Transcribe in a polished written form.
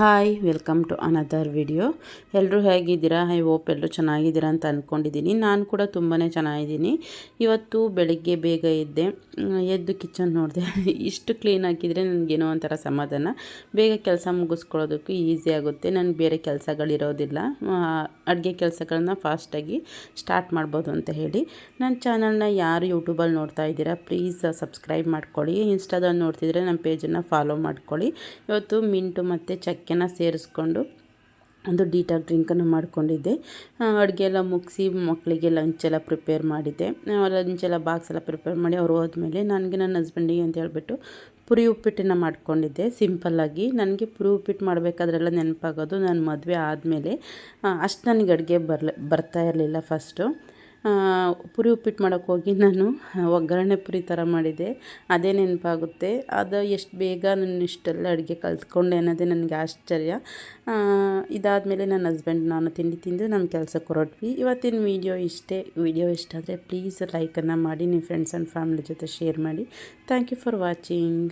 Hi welcome to another video. ಎಲ್ಲರೂ ಹೇಗಿದ್ದೀರಾ? I hope ಎಲ್ಲರೂ ಚೆನ್ನಾಗಿದ್ದೀರಾ ಅಂತ ಅಂದ್ಕೊಂಡಿದ್ದೀನಿ. ನಾನು ಕೂಡ ತುಂಬಾ ಚೆನ್ನಾಗಿದ್ದೀನಿ. ಇವತ್ತು ಬೆಳಿಗ್ಗೆ ಬೇಗ ಎದ್ದು ಕಿಚನ್ ನೋಡಿದೆ. ಇಷ್ಟು ಕ್ಲೀನ್ ಹಾಕಿದರೆ ನನಗೇನೋ ಒಂಥರ ಸಮಾಧಾನ. ಬೇಗ ಕೆಲಸ ಮುಗಿಸ್ಕೊಳ್ಳೋದಕ್ಕೂ ಈಸಿ ಆಗುತ್ತೆ. ನನಗೆ ಬೇರೆ ಕೆಲಸಗಳಿರೋದಿಲ್ಲ. ಅಡುಗೆ ಕೆಲಸಗಳನ್ನ ಫಾಸ್ಟಾಗಿ ಸ್ಟಾರ್ಟ್ ಮಾಡ್ಬೋದು ಅಂತ ಹೇಳಿ. ನನ್ನ ಚಾನಲ್ನ ಯಾರು ಯೂಟ್ಯೂಬಲ್ಲಿ ನೋಡ್ತಾ ಇದ್ದೀರಾ ಪ್ಲೀಸ್ ಸಬ್ಸ್ಕ್ರೈಬ್ ಮಾಡ್ಕೊಳ್ಳಿ. ಇನ್ಸ್ಟಾದಲ್ಲಿ ನೋಡ್ತಿದ್ರೆ ನಮ್ಮ ಪೇಜನ್ನು ಫಾಲೋ ಮಾಡ್ಕೊಳ್ಳಿ. ಇವತ್ತು ಮಿಂಟು ಮತ್ತು ಚಕ್ಕೆನ ಸೇರಿಸ್ಕೊಂಡು ಒಂದು ಡೀಟಾಕ್ ಡ್ರಿಂಕನ್ನು ಮಾಡ್ಕೊಂಡಿದ್ದೆ. ಅಡುಗೆ ಎಲ್ಲ ಮುಗಿಸಿ ಮಕ್ಕಳಿಗೆ ಲಂಚೆಲ್ಲ ಪ್ರಿಪೇರ್ ಮಾಡಿದ್ದೆ. ಲಂಚೆಲ್ಲ ಬಾಕ್ಸ್ ಎಲ್ಲ ಪ್ರಿಪೇರ್ ಮಾಡಿ ಅವ್ರು ಹೋದ್ಮೇಲೆ ನನಗೆ ನನ್ನ ಹಸ್ಬೆಂಡಿಗೆ ಅಂತ ಹೇಳ್ಬಿಟ್ಟು ಪುರಿ ಉಪ್ಪಿಟ್ಟನ್ನು ಮಾಡ್ಕೊಂಡಿದ್ದೆ ಸಿಂಪಲ್ಲಾಗಿ. ನನಗೆ ಪುರಿ ಉಪ್ಪಿಟ್ಟು ಮಾಡಬೇಕಾದ್ರೆಲ್ಲ ನೆನಪಾಗೋದು ನನ್ನ ಮದುವೆ ಆದಮೇಲೆ. ಅಷ್ಟು ನನಗೆ ಅಡುಗೆ ಬರ್ತಾ ಇರಲಿಲ್ಲ ಫಸ್ಟು. ಪುರಿ ಉಪ್ಪಿಟ್ಟು ಮಾಡೋಕ್ಕೆ ಹೋಗಿ ನಾನು ಒಗ್ಗರಣೆ ಪುರಿ ಥರ ಮಾಡಿದ್ದೆ. ಅದೇ ನೆನಪಾಗುತ್ತೆ. ಅದು ಎಷ್ಟು ಬೇಗ ನಾನು ಇಷ್ಟೆಲ್ಲ ಅಡುಗೆ ಕಲ್ತ್ಕೊಂಡೆ ಅನ್ನೋದೇ ನನಗೆ ಆಶ್ಚರ್ಯ. ಇದಾದಮೇಲೆ ನನ್ನ ಹಸ್ಬೆಂಡ್ ನಾನು ತಿಂದು ನಮ್ಮ ಕೆಲಸಕ್ಕೆ ಹೊರಟ್ವಿ. ಇವತ್ತಿನ ವಿಡಿಯೋ ಇಷ್ಟೇ. ವಿಡಿಯೋ ಇಷ್ಟ ಆದರೆ ಪ್ಲೀಸ್ ಲೈಕನ್ನು ಮಾಡಿ, ನಿಮ್ಮ ಫ್ರೆಂಡ್ಸ್ ಆ್ಯಂಡ್ ಫ್ಯಾಮಿಲಿ ಜೊತೆ ಶೇರ್ ಮಾಡಿ. Thank you for watching.